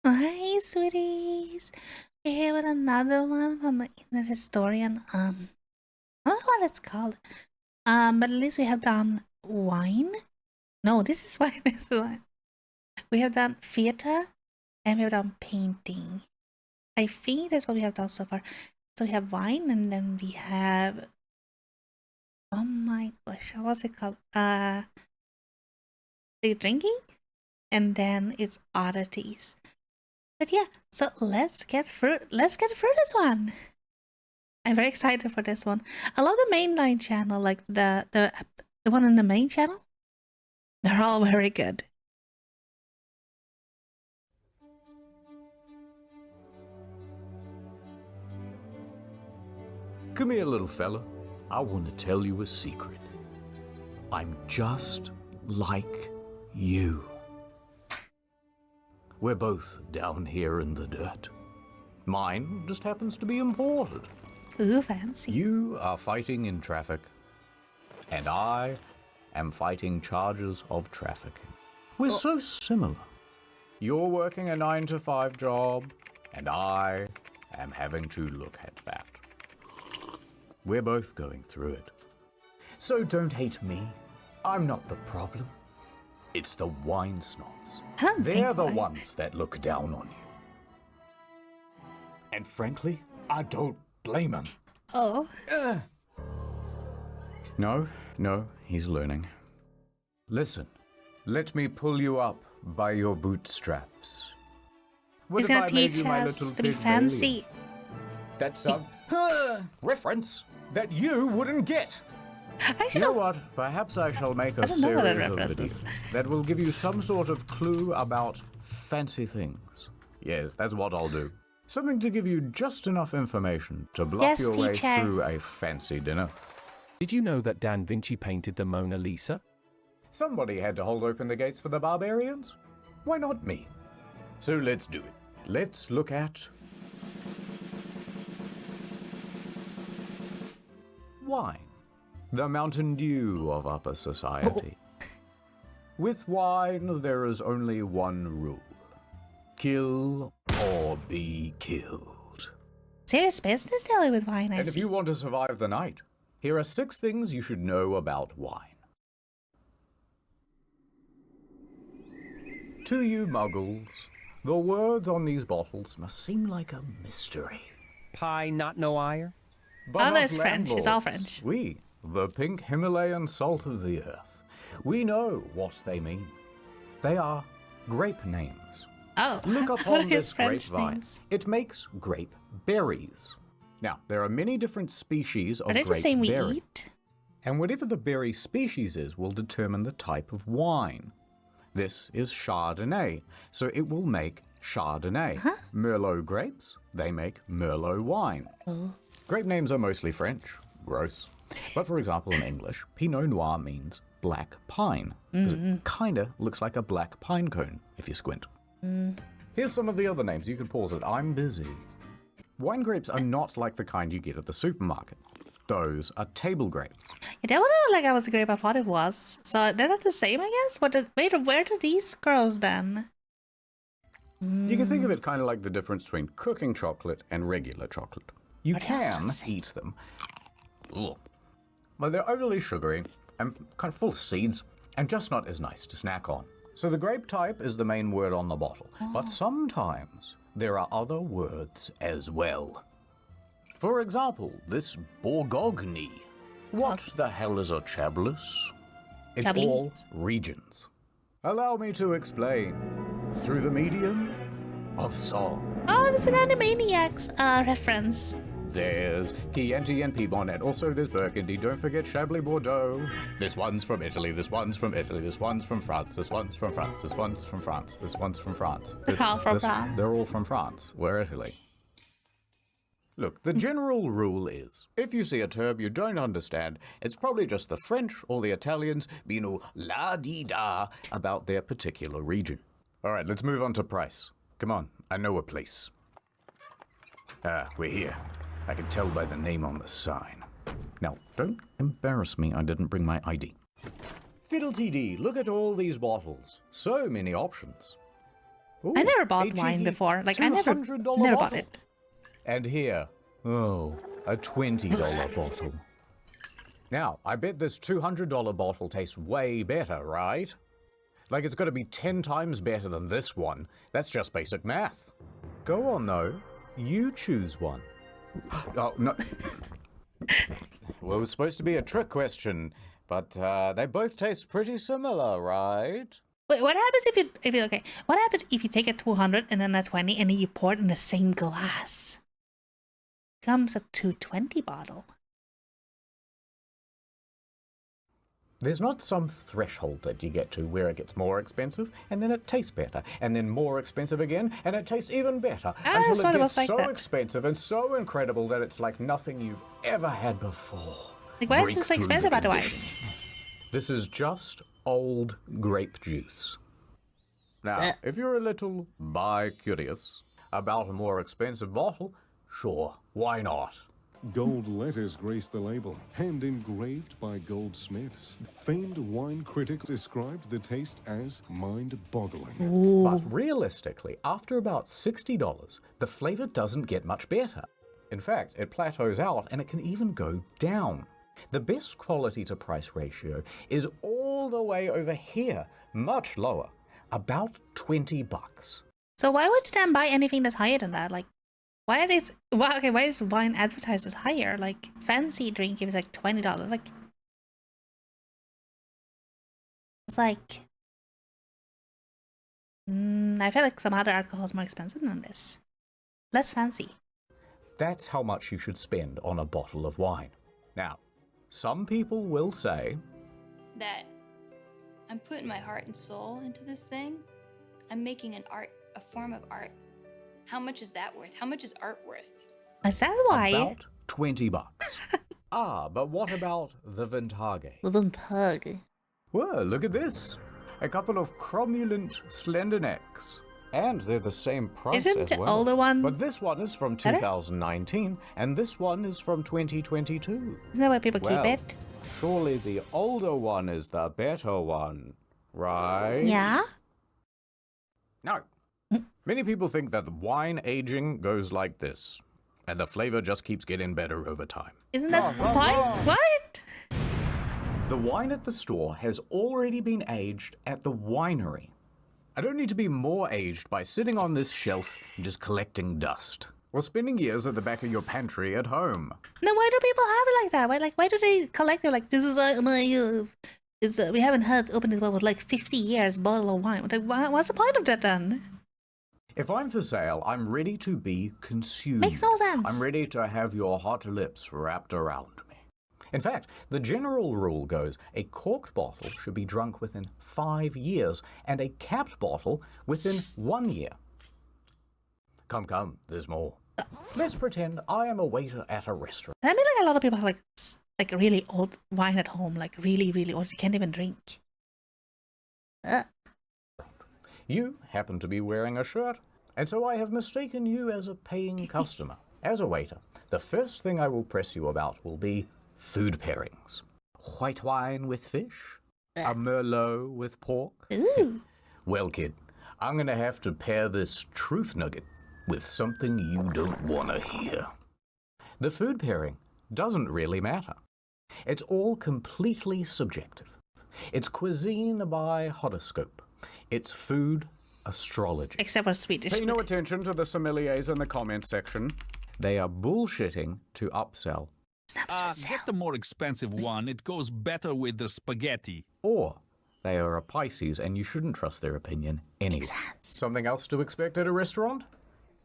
Hi, sweeties. We have another one from the Internet Historian. I don't know what it's called. But at least we have done wine. No, this is wine. This is wine. We have done theater and we have done painting. I think that's what we have done so far. So we have wine and then we have, oh my gosh, what's it called? Big drinking, and then it's oddities. But yeah, so let's get through this one. I'm very excited for this one. I love the mainline channel, like the one in the main channel. They're all very good. Come here, little fella. I want to tell you a secret. I'm just like you. We're both down here in the dirt. Mine just happens to be imported. Ooh, fancy. You are fighting in traffic, and I am fighting charges of trafficking. We're so similar. You're working a 9-to-5 job, and I am having to look at that. We're both going through it. So don't hate me. I'm not the problem. It's the wine snobs. They're the ones that look down on you. And frankly, I don't blame them. Oh. No, he's learning. Listen, let me pull you up by your bootstraps. What He's if gonna I made teach you my us little to be Pygmalion? fancy. That's a reference that you wouldn't get. You know what? Perhaps I shall make a series of videos that will give you some sort of clue about fancy things. Yes, that's what I'll do. Something to give you just enough information to bluff your way through a fancy dinner. Did you know that Da Vinci painted the Mona Lisa? Somebody had to hold open the gates for the barbarians. Why not me? So let's do it. Let's look at wine. The Mountain Dew of upper society. With wine, there is only one rule. Kill or be killed. Serious business dealing with wine, I And if see. you want to survive the night, here are 6 things you should know about wine. To you muggles, the words on these bottles must seem like a mystery. Pie not no ire? But Oh, us that's French. It's all landlords, French. We, the pink Himalayan salt of the earth, we know what they mean. They are grape names. Oh, Look what upon are this his French grapevine. names? It makes grape berries. Now, there are many different species of Are they grape the same we berry. eat? And whatever the berry species is will determine the type of wine. This is Chardonnay, so it will make Chardonnay. Merlot grapes, they make Merlot wine. Grape names are mostly French. Gross. But for example, in English, Pinot Noir means black pine, because it kinda looks like a black pine cone, if you squint. Here's some of the other names. You can pause it. I'm busy. Wine grapes are not like the kind you get at the supermarket. Those are table grapes. Yeah, that one looked like I was a grape. I thought it was. So they're not the same, I guess? Wait, where do these grows then? You can think of it kind of like the difference between cooking chocolate and regular chocolate. You can eat them, but they're overly sugary and kind of full of seeds and just not as nice to snack on. So the grape type is the main word on the bottle, but sometimes there are other words as well. For example, this Bourgogne. What the hell is a Chablis? It's all regions. Allow me to explain through the medium of song. Oh, it's an Animaniacs reference. There's Chianti and Piedmont, and also there's Burgundy. Don't forget Chablis Bordeaux. This one's from Italy, this one's from Italy, this one's from France, this one's from France, this one's from France, this one's from France. They're all from France. They're all from France. We're Italy. Look, the general rule is, if you see a term you don't understand, it's probably just the French or the Italians being la-dee-da about their particular region. All right, let's move on to price. Come on, I know a place. We're here. I can tell by the name on the sign. Now, don't embarrass me, I didn't bring my ID. Fiddle-TD, look at all these bottles. So many options. Ooh, I never a bought wine cheeky before. Like, I never $200 bought bottle. it. And here, oh, a $20 bottle. Now, I bet this $200 bottle tastes way better, right? Like it's got to be 10 times better than this one. That's just basic math. Go on, though. You choose one. Oh, no. Well, it was supposed to be a trick question, but they both taste pretty similar, right? Wait, what happens if you okay? What happens if you take a 200 and then a 20 and then you pour it in the same glass? Comes a 220 bottle. There's not some threshold that you get to where it gets more expensive and then it tastes better, and then more expensive again and it tastes even better until it gets so expensive and so incredible that it's like nothing you've ever had before. Like, why is this so expensive otherwise? This is just old grape juice. Now, if you're a little bi-curious about a more expensive bottle, sure, why not? Gold letters grace the label, hand engraved by goldsmiths. Famed wine critics described the taste as mind-boggling. But realistically, after about $60, the flavor doesn't get much better. In fact, it plateaus out and it can even go down. The best quality to price ratio is all the way over here, much lower, about $20. So why would you then buy anything that's higher than that? Like, why is wine advertised as higher? Like, fancy drink is like $20. Like, it's like, I feel like some other alcohol is more expensive than this. Less fancy. That's how much you should spend on a bottle of wine. Now, some people will say that I'm putting my heart and soul into this thing. I'm making a form of art. How much is that worth? How much is art worth? Is that why? About $20. But what about the vintage? The vintage. Well, look at this. A couple of cromulent slender necks. And they're the same price Isn't as the well. older one But this one is from better? 2019, and this one is from 2022. Isn't that why people Well, keep it? surely the older one is the better one, right? Yeah? No. Many people think that the wine aging goes like this, and the flavor just keeps getting better over time. Isn't that the point? What? The wine at the store has already been aged at the winery. I don't need to be more aged by sitting on this shelf and just collecting dust, or spending years at the back of your pantry at home. Now, why do people have it like that? Why do they collect it like, this is my, we haven't had open this one with like 50 years bottle of wine. Like, what's the point of that then? If I'm for sale, I'm ready to be consumed. Makes no sense. I'm ready to have your hot lips wrapped around me. In fact, the general rule goes a corked bottle should be drunk within 5 years and a capped bottle within 1 year. Come, there's more. Let's pretend I am a waiter at a restaurant. I mean, like, a lot of people have like really old wine at home, like really, really old. You can't even drink. You happen to be wearing a shirt, and so I have mistaken you as a paying customer. As a waiter, the first thing I will press you about will be food pairings. White wine with fish? A Merlot with pork? Ooh. Well, kid, I'm gonna have to pair this truth nugget with something you don't want to hear. The food pairing doesn't really matter. It's all completely subjective. It's cuisine by horoscope. It's food astrology. Except for Swedish. Pay no attention to the sommeliers in the comment section. They are bullshitting to upsell. Get the more expensive one. It goes better with the spaghetti. Or they are a Pisces and you shouldn't trust their opinion anyway. Something else to expect at a restaurant?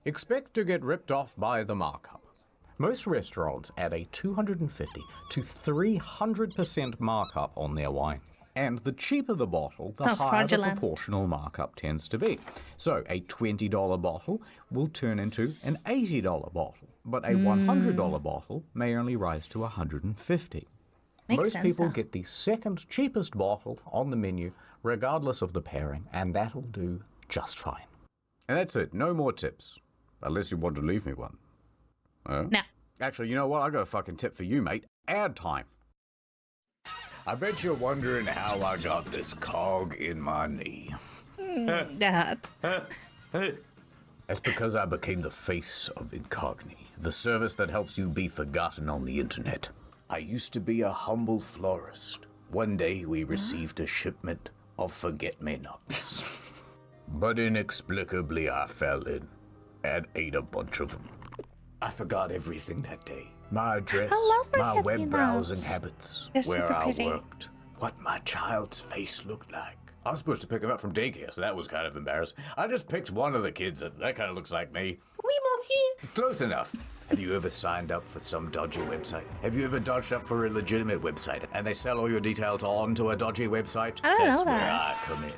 Expect to get ripped off by the markup. Most restaurants add a 250 to 300% markup on their wine. And the cheaper the bottle, the Sounds higher fraudulent. the proportional markup tends to be. So a $20 bottle will turn into an $80 bottle, but a $100 bottle may only rise to $150. Makes Most sense, people though. get the second cheapest bottle on the menu, regardless of the pairing, and that'll do just fine. And that's it. No more tips. Unless you want to leave me one. No. Actually, you know what? I got a fucking tip for you, mate. Ad time. I bet you're wondering how I got this cog in my knee. Dad. That's because I became the face of Incogni, the service that helps you be forgotten on the internet. I used to be a humble florist. One day we received a shipment of forget-me-nots. But inexplicably I fell in and ate a bunch of them. I forgot everything that day. My address, I love my web forget-me-nots. browsing habits, They're where super I pretty. worked, what my child's face looked like. I was supposed to pick him up from daycare, so that was kind of embarrassing. I just picked one of the kids that kind of looks like me. Oui, monsieur. Close enough. Have you ever signed up for some dodgy website? Have you ever dodged up for a legitimate website and they sell all your details onto a dodgy website? I don't That's know where that. I come in.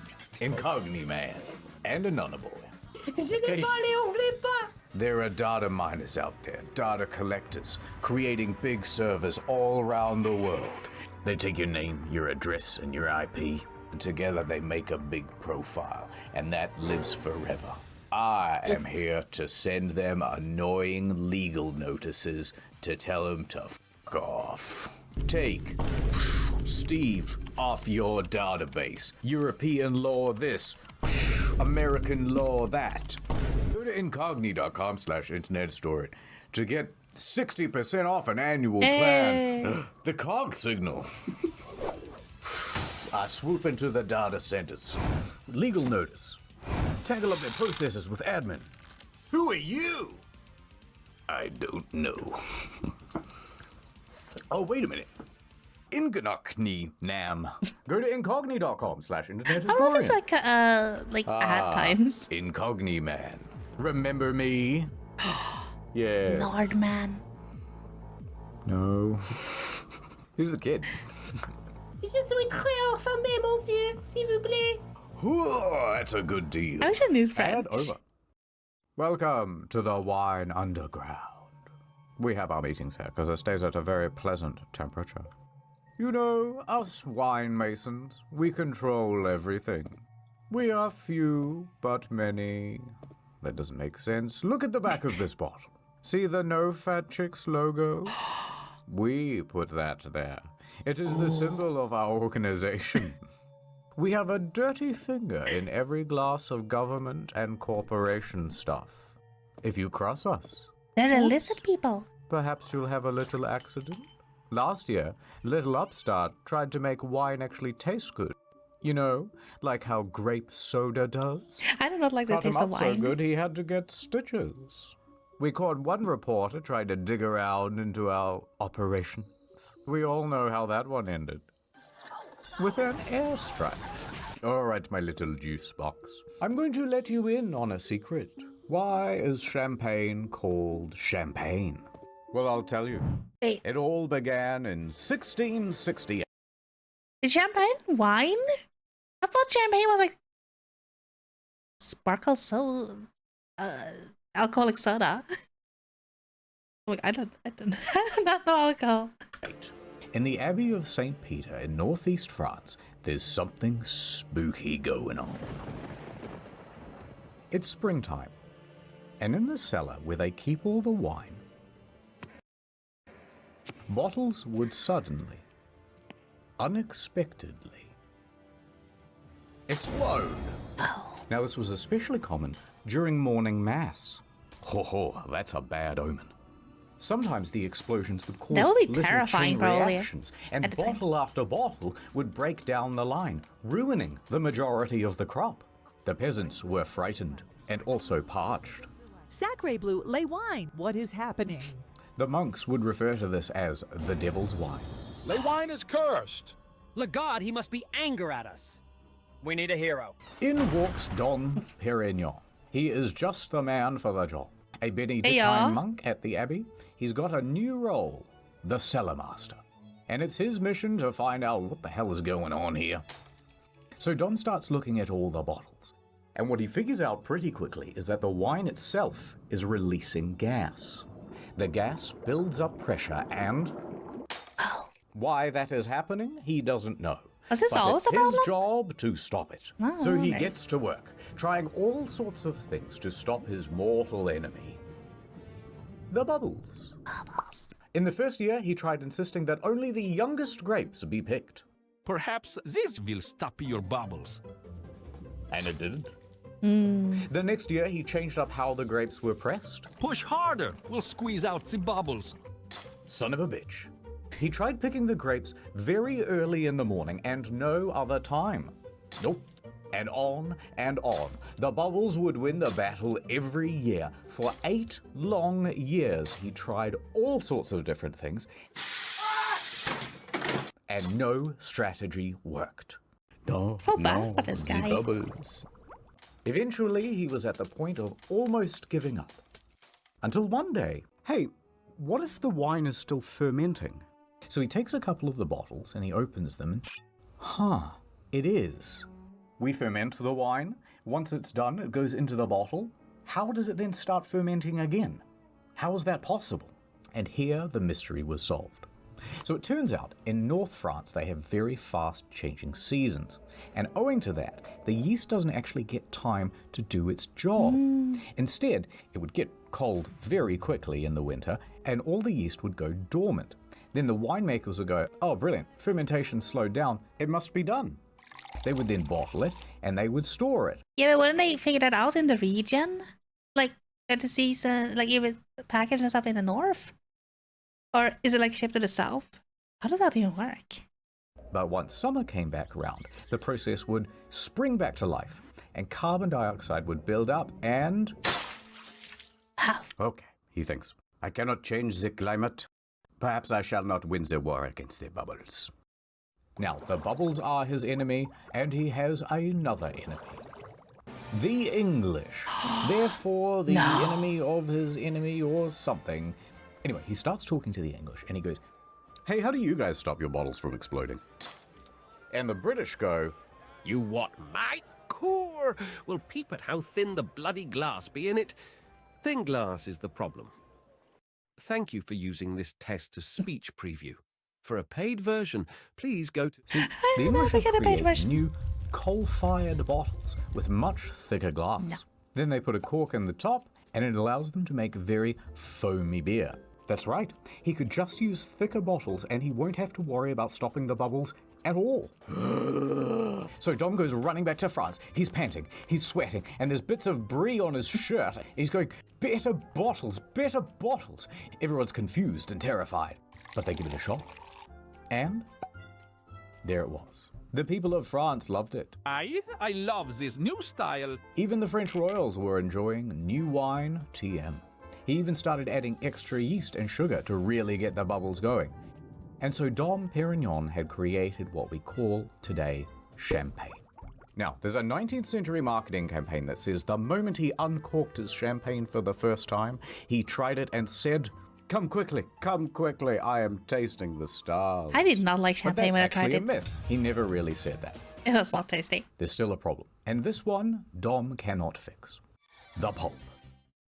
Incogni man and Anonymous. Je ne parle anglais pas. There are data miners out there, data collectors, creating big servers all around the world. They take your name, your address, and your IP, and together they make a big profile, and that lives forever. I am here to send them annoying legal notices to tell them to fuck off. Take Steve off your database. European law this, American law that. Go to incogni.com/internethistorian to get 60% off an annual plan. The cog signal. I swoop into the data centers. Legal notice. Tangle up their processes with admin. Who are you? I don't know. Oh, wait a minute. Incogni nam. Go to incogni.com/internethistorian. I love it's like ad times. Incogni man. Remember me? Yeah. Nord man. No. Who's the kid? Je suis très affamé, monsieur, s'il vous plaît. Whoa, that's a good deal. I wish I knew French. And over. Welcome to the Wine Underground. We have our meetings here because it stays at a very pleasant temperature. You know, us wine masons, we control everything. We are few, but many. That doesn't make sense. Look at the back of this bottle. See the No Fat Chicks logo? We put that there. It is the symbol of our organization. We have a dirty finger in every glass of government and corporation stuff. If you cross us, They're illicit people. perhaps you'll have a little accident. Last year, Little Upstart tried to make wine actually taste good. You know, like how grape soda does. I do not like the Got him taste of up wine. so good he had to get stitches. We caught one reporter trying to dig around into our operations. We all know how that one ended. With an airstrike. All right, my little juice box. I'm going to let you in on a secret. Why is champagne called champagne? Well, I'll tell you. Wait, It all began in 1660. is champagne wine? I thought champagne was like sparkle alcoholic soda. Like I don't not know alcohol. In the Abbey of St. Peter in northeast France, there's something spooky going on. It's springtime, and in the cellar where they keep all the wine, bottles would suddenly, unexpectedly, explode. Now this was especially common during morning mass. Ho, that's a bad omen. Sometimes the explosions would cause That would be little terrifying, chain probably, reactions, and at the time. bottle after bottle would break down the line, ruining the majority of the crop. The peasants were frightened and also parched. Sacre Bleu, lay wine. What is happening? The monks would refer to this as the devil's wine. Le wine is cursed. Le God, he must be anger at us. We need a hero. In walks Don Perignon. He is just the man for the job. A Benedictine Heyo. monk at the abbey. He's got a new role, the cellar master. And it's his mission to find out what the hell is going on here. So Don starts looking at all the bottles. And what he figures out pretty quickly is that the wine itself is releasing gas. The gas builds up pressure and... why that is happening, he doesn't know. Was this But always it's a problem? his job to stop it. Oh, So he okay. gets to work, trying all sorts of things to stop his mortal enemy. The bubbles. In the first year, he tried insisting that only the youngest grapes be picked. Perhaps this will stop your bubbles. And it didn't. The next year, he changed up how the grapes were pressed. Push harder. We'll squeeze out the bubbles. Son of a bitch. He tried picking the grapes very early in the morning and no other time. Nope. And on and on. The bubbles would win the battle every year. For 8 long years, he tried all sorts of different things. And no strategy worked. Feel bad for this guy. Bubbles. Eventually, he was at the point of almost giving up. Until one day, hey, what if the wine is still fermenting? So he takes a couple of the bottles and he opens them and, it is. We ferment the wine. Once it's done, it goes into the bottle. How does it then start fermenting again? How is that possible? And here the mystery was solved. So it turns out in North France they have very fast changing seasons, and owing to that the yeast doesn't actually get time to do its job. Instead, it would get cold very quickly in the winter and all the yeast would go dormant. Then the winemakers would go, oh brilliant, fermentation slowed down, it must be done. They would then bottle it and they would store it. Yeah, but wouldn't they figure that out in the region? Like at the season, like if it's packaged and stuff in the north? Or is it like shipped to the south? How does that even work? But once summer came back around, the process would spring back to life and carbon dioxide would build up and... How? Okay, he thinks, I cannot change the climate. Perhaps I shall not win the war against the bubbles. Now, the bubbles are his enemy, and he has another enemy. The English. Therefore, the enemy of his enemy or something. Anyway, he starts talking to the English, and he goes, hey, how do you guys stop your bottles from exploding? And the British go, you what, mate? Cool. We'll peep at how thin the bloody glass be in it. Thin glass is the problem. Thank you for using this text-to-speech preview. For a paid version, please go to... See, the English have created new coal-fired bottles with much thicker glass. No. Then they put a cork in the top, and it allows them to make very foamy beer. That's right. He could just use thicker bottles, and he won't have to worry about stopping the bubbles at all. So Dom goes running back to France. He's panting, he's sweating, and there's bits of brie on his shirt. He's going, better bottles, better bottles. Everyone's confused and terrified, but they give it a shot. And there it was. The people of France loved it. I love this new style. Even the French royals were enjoying new wine, TM. He even started adding extra yeast and sugar to really get the bubbles going. And so Dom Perignon had created what we call today champagne. Now, there's a 19th century marketing campaign that says the moment he uncorked his champagne for the first time, he tried it and said, come quickly, I am tasting the stars. I did not like champagne when I tried it. But that's actually a myth. He never really said that. It was not tasty. There's still a problem. And this one, Dom cannot fix. The pulp.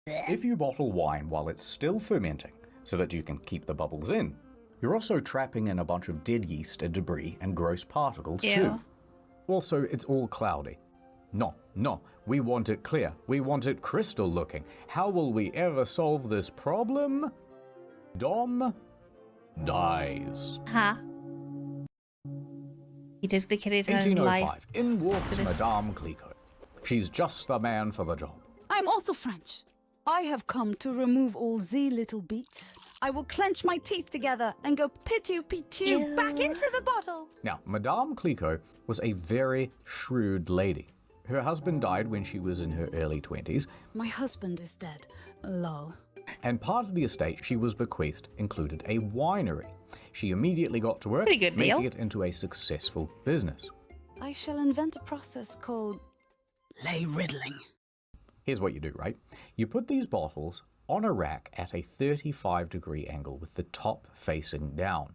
If you bottle wine while it's still fermenting, so that you can keep the bubbles in, you're also trapping in a bunch of dead yeast and debris and gross particles too. Also, it's all cloudy. No, we want it clear. We want it crystal looking. How will we ever solve this problem? Dom dies. He dedicated his 1805, life. in walks Madame Clicquot. She's just the man for the job. I'm also French. I have come to remove all the little beats. I will clench my teeth together and go pitu back into the bottle. Now, Madame Clicquot was a very shrewd lady. Her husband died when she was in her early 20s. My husband is dead. Lol. And part of the estate she was bequeathed included a winery. She immediately got to work, making it into a successful business. I shall invent a process called lay riddling. Here's what you do, right? You put these bottles on a rack at a 35-degree angle with the top facing down.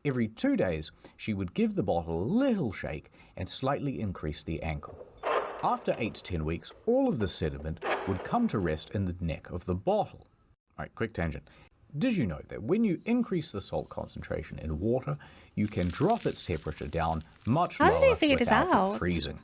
Every 2 days, she would give the bottle a little shake and slightly increase the angle. After 8 to 10 weeks, all of the sediment would come to rest in the neck of the bottle. All right, quick tangent. Did you know that when you increase the salt concentration in water, you can drop its temperature down much lower without it freezing?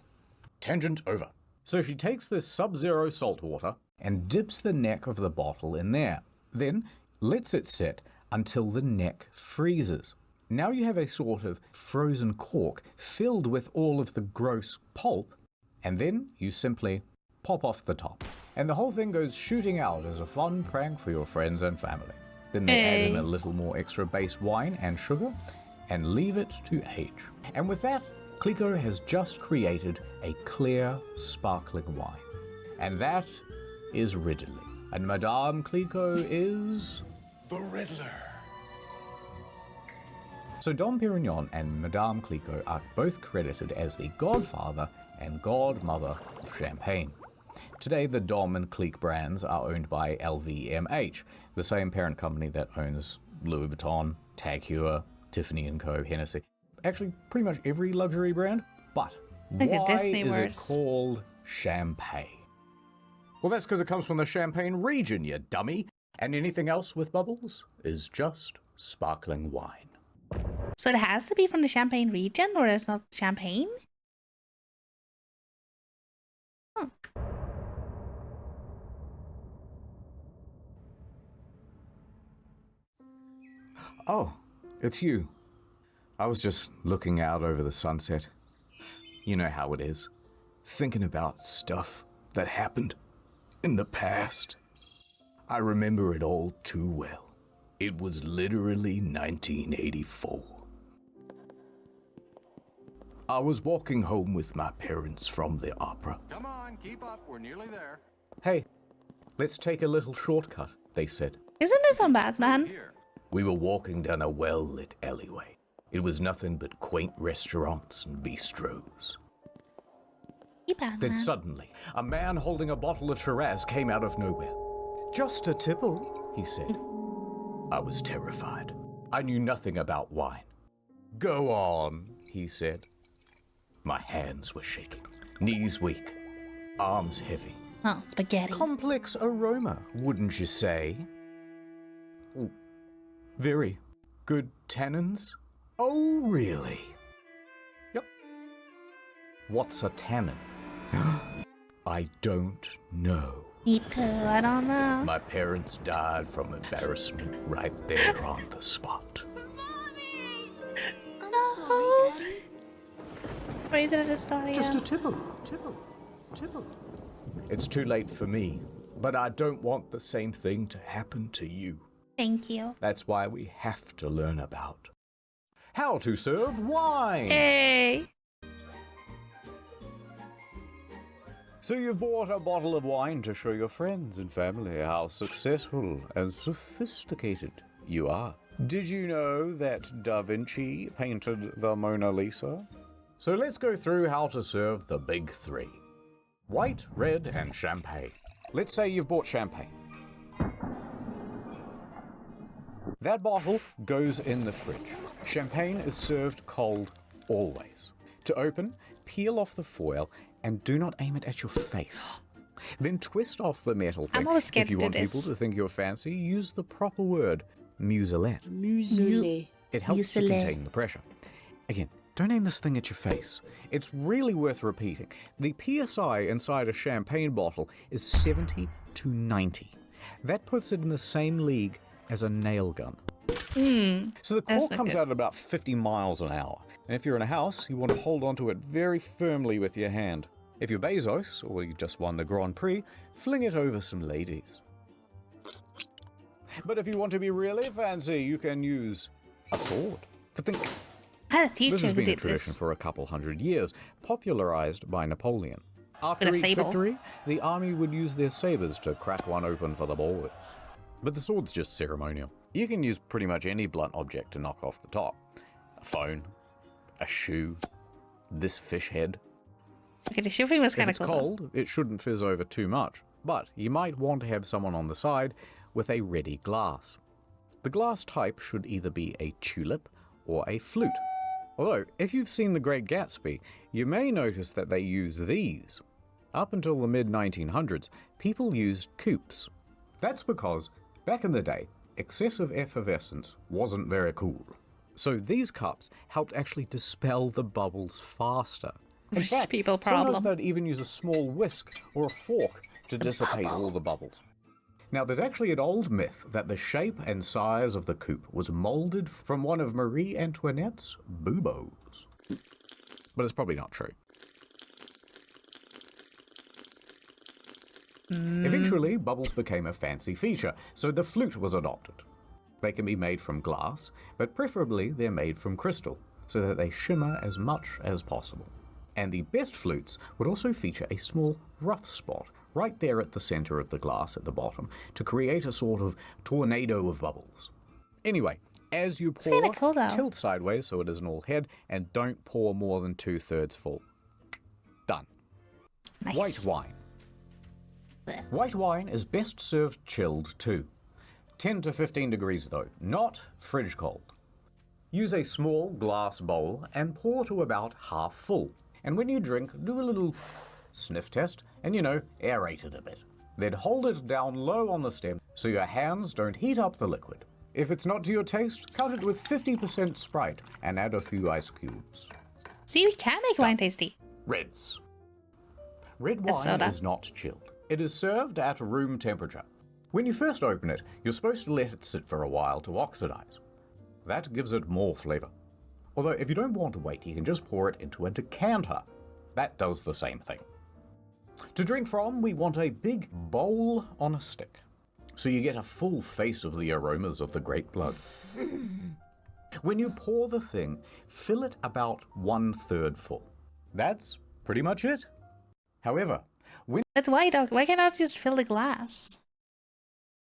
Tangent over. So she takes this sub-zero salt water and dips the neck of the bottle in there, then lets it sit until the neck freezes. Now you have a sort of frozen cork filled with all of the gross pulp, and then you simply pop off the top. And the whole thing goes shooting out as a fun prank for your friends and family. Then they add in a little more extra base wine and sugar and leave it to age. And with that, Clicquot has just created a clear, sparkling wine. And that is riddling. And Madame Clicquot is... The Riddler. So Dom Perignon and Madame Clicquot are both credited as the godfather and godmother of champagne. Today, the Dom and Clique brands are owned by LVMH, the same parent company that owns Louis Vuitton, Tag Heuer, Tiffany & Co., Hennessy. Actually, pretty much every luxury brand. But why is it called champagne? Well, that's because it comes from the Champagne region, you dummy. And anything else with bubbles is just sparkling wine. So it has to be from the Champagne region, or it's not champagne? Huh. Oh, it's you. I was just looking out over the sunset. You know how it is. Thinking about stuff that happened in the past. I remember it all too well. It was literally 1984. I was walking home with my parents from the opera. Come on, keep up. We're nearly there. Hey, let's take a little shortcut, they said. Isn't this on Batman? We were walking down a well-lit alleyway. It was nothing but quaint restaurants and bistros. Then suddenly, a man holding a bottle of Shiraz came out of nowhere. Just a tipple, he said. I was terrified. I knew nothing about wine. Go on, he said. My hands were shaking, knees weak, arms heavy. Oh, spaghetti. Complex aroma, wouldn't you say? Very good tannins? Oh, really? Yep. What's a tannin? I don't know. Me too, I don't know. My parents died from embarrassment right there on the spot. No. Read the story. Just a tipple. It's too late for me, but I don't want the same thing to happen to you. Thank you. That's why we have to learn about how to serve wine. Hey. So you've bought a bottle of wine to show your friends and family how successful and sophisticated you are. Did you know that Da Vinci painted the Mona Lisa? So let's go through how to serve the big three. White, red, and champagne. Let's say you've bought champagne. That bottle goes in the fridge. Champagne is served cold always. To open, peel off the foil and do not aim it at your face. Then twist off the metal thing. I'm always scared if you to do want people this. to think you're fancy, use the proper word, muselette. It helps to contain the pressure. Again, don't aim this thing at your face. It's really worth repeating. The PSI inside a champagne bottle is 70 to 90. That puts it in the same league as a nail gun. So the cork comes out at about 50 miles an hour. And if you're in a house, you want to hold onto it very firmly with your hand. If you're Bezos, or you just won the Grand Prix, fling it over some ladies. But if you want to be really fancy, you can use a sword. I had a teacher This has who been a did tradition this. for a couple hundred years, popularized by Napoleon. After With a each sable. victory, the army would use their sabers to crack one open for the boys. But the sword's just ceremonial. You can use pretty much any blunt object to knock off the top. A phone, a shoe, this fish head. Okay, the shooting was If kind of it's cool. cold, it shouldn't fizz over too much, but you might want to have someone on the side with a ready glass. The glass type should either be a tulip or a flute. Although, if you've seen The Great Gatsby, you may notice that they use these. Up until the mid-1900s, people used coupes. That's because, back in the day, excessive effervescence wasn't very cool. So these cups helped actually dispel the bubbles faster. In Rich fact, people sometimes problem. they'd even use a small whisk or a fork to dissipate all the bubbles. Now, there's actually an old myth that the shape and size of the coupe was molded from one of Marie Antoinette's buboes. But it's probably not true. Eventually, bubbles became a fancy feature, so the flute was adopted. They can be made from glass, but preferably they're made from crystal, so that they shimmer as much as possible. And the best flutes would also feature a small rough spot right there at the center of the glass at the bottom to create a sort of tornado of bubbles. Anyway, as you pour, cool, tilt sideways so it isn't all head, and don't pour more than 2/3 full. Done. Nice. White wine. White wine is best served chilled too. 10 to 15 degrees though, not fridge cold. Use a small glass bowl and pour to about half full. And when you drink, do a little sniff test and, aerate it a bit. Then hold it down low on the stem so your hands don't heat up the liquid. If it's not to your taste, cut it with 50% Sprite and add a few ice cubes. See, we can make wine tasty. Reds. Red It's wine soda. is not chilled. It is served at room temperature. When you first open it, you're supposed to let it sit for a while to oxidize. That gives it more flavor. Although if you don't want to wait, you can just pour it into a decanter. That does the same thing. To drink from, we want a big bowl on a stick, so you get a full face of the aromas of the great blood. When you pour the thing, fill it about 1/3 full. That's pretty much it. However, when But why, dog? Why cannot you just fill the glass? Is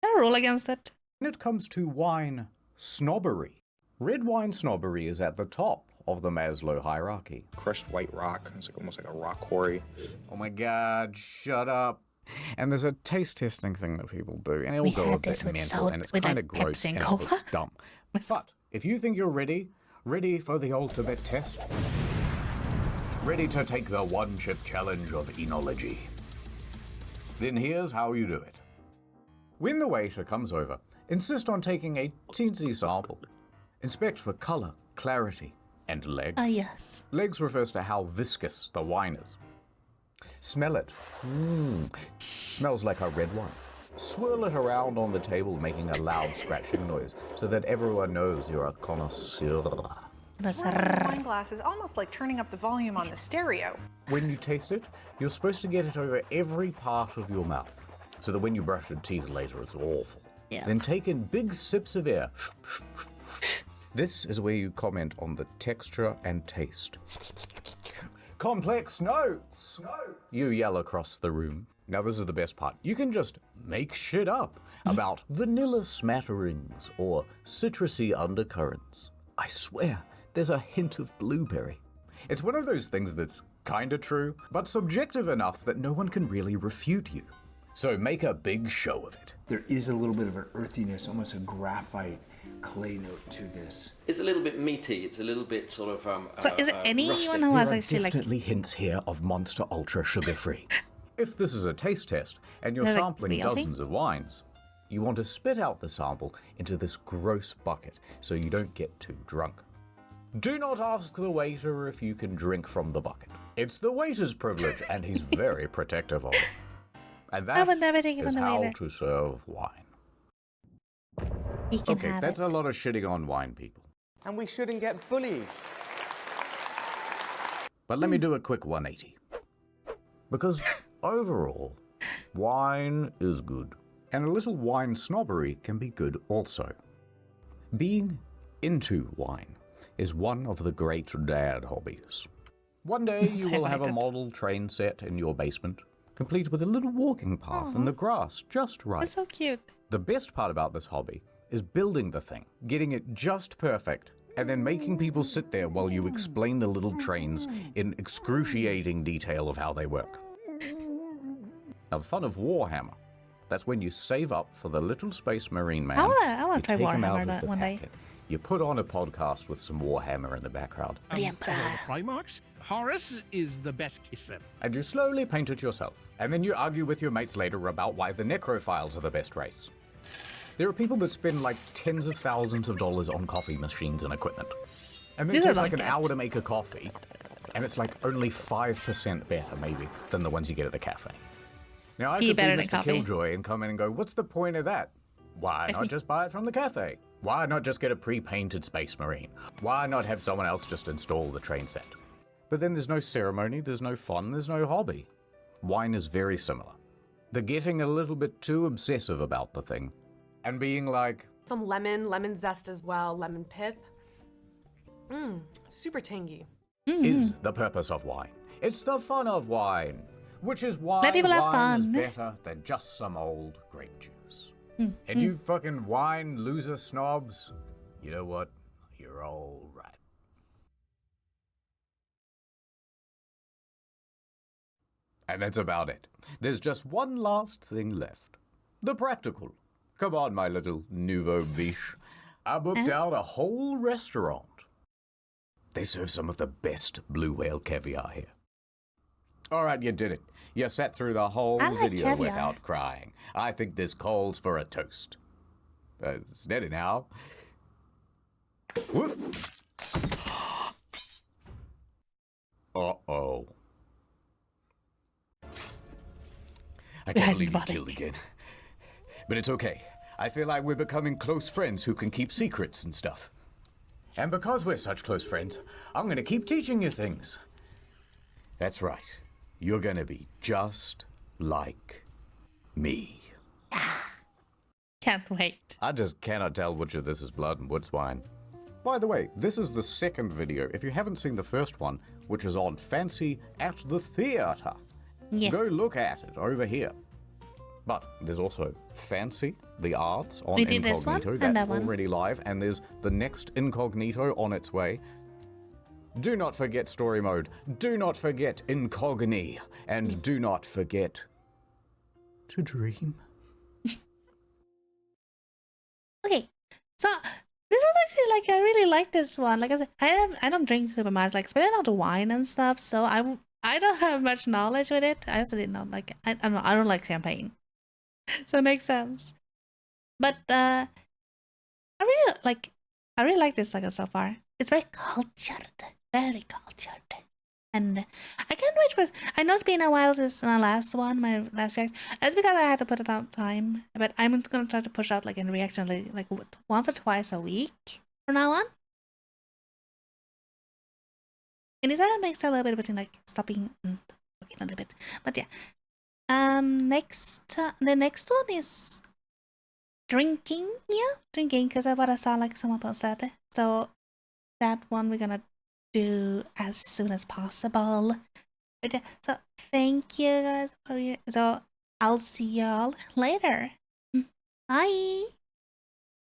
there a rule against it? it comes to wine snobbery, red wine snobbery is at the top of the Maslow hierarchy. Crushed white rock. It's like almost like a rock quarry. Oh my god, shut up. And there's a taste testing thing that people do, and it'll go a bit mental, and it's kind of gross and it's dumb. But if you think you're ready for the ultimate test, ready to take the one-chip challenge of enology, then here's how you do it. When the waiter comes over, insist on taking a teensy sample. Inspect for color, clarity, and legs. Ah, yes. Legs refers to how viscous the wine is. Smell it. Smells like a red wine. Swirl it around on the table, making a loud scratching noise, so that everyone knows you're a connoisseur. Swirling wine glass is almost like turning up the volume on the stereo. When you taste it, you're supposed to get it over every part of your mouth, so that when you brush your teeth later, it's awful. Yeah. Then take in big sips of air. This is where you comment on the texture and taste. Complex notes! You yell across the room. Now this is the best part. You can just make shit up about vanilla smatterings or citrusy undercurrents. I swear, there's a hint of blueberry. It's one of those things that's kinda true, but subjective enough that no one can really refute you. So make a big show of it. There is a little bit of an earthiness, almost a graphite clay note to this. It's a little bit meaty. It's a little bit sort of So is it anyone who has actually like... definitely hints here of Monster Ultra sugar-free. If this is a taste test and you're Is it sampling real thing? dozens of wines, you want to spit out the sample into this gross bucket so you don't get too drunk. Do not ask the waiter if you can drink from the bucket. It's the waiter's privilege and he's very protective of it. And I would that never take it is from the how waiter. to serve wine. He can Okay, have that's it. a lot of shitting on wine people. And we shouldn't get bullied. But let me do a quick 180. Because overall, wine is good. And a little wine snobbery can be good also. Being into wine is one of the great dad hobbies. One day you will have a model train set in your basement, complete with a little walking path and the grass just right. That's so cute. The best part about this hobby is building the thing, getting it just perfect, and then making people sit there while you explain the little trains in excruciating detail of how they work. Now, the fun of Warhammer, that's when you save up for the little space marine man. I wanna you try take him out Warhammer of the one day. packet, you put on a podcast with some Warhammer in the background, Primarchs, Horus is the best kisser. and you slowly paint it yourself. And then you argue with your mates later about why the Necrophiles are the best race. There are people that spend like tens of thousands of dollars on coffee machines and equipment. And then it These are takes like an like hour to make a coffee, and it's like only 5% better maybe than the ones you get at the cafe. Now I Tea could be better than Mr. coffee. Killjoy and come in and go, what's the point of that? Why not just buy it from the cafe? Why not just get a pre-painted Space Marine? Why not have someone else just install the train set? But then there's no ceremony, there's no fun, there's no hobby. Wine is very similar. They're getting a little bit too obsessive about the thing. And being like... Some lemon zest as well, lemon pith. Super tangy. Is the purpose of wine. It's the fun of wine. Which is why Let people have wine is fun. better than just some old grape juice. And you fucking wine loser snobs, you know what? You're all right. And that's about it. There's just one last thing left. The practical. Come on, my little nouveau biche. I booked out a whole restaurant. They serve some of the best blue whale caviar here. All right, you did it. You sat through the whole video caviar. without crying. I think this calls for a toast. Steady now. Whoop. Uh-oh. I can't believe you killed again. But it's okay. I feel like we're becoming close friends who can keep secrets and stuff. And because we're such close friends, I'm going to keep teaching you things. That's right. You're going to be just like me. Can't wait. I just cannot tell which of this is blood and which wine. By the way, this is the second video. If you haven't seen the first one, which is on Fancy at the Theatre, go look at it over here. But there's also Fancy, the Arts, on We did this Incognito. one and That's that one. already live, and there's the next Incognito on its way. Do not forget story mode. Do not forget Incogni. And do not forget to dream. Okay, so this was actually like I really like this one. Like I said, I don't drink super much, like especially not the wine and stuff. So I don't have much knowledge with it. I also didn't know, like I don't know, I don't like champagne, so it makes sense. But I really like this saga so far. It's very cultured, and I can't wait for. I know it's been a while since my last reaction. That's because I had to put it out time. But I'm gonna try to push out like a reaction like once or twice a week from now on. And it's that makes a little bit between like stopping and looking a little bit. But yeah, the next one is drinking. Yeah, drinking, because that's what I saw like someone else said. So that one we're gonna do as soon as possible. But yeah, so thank you guys for your. So I'll see y'all later. Bye.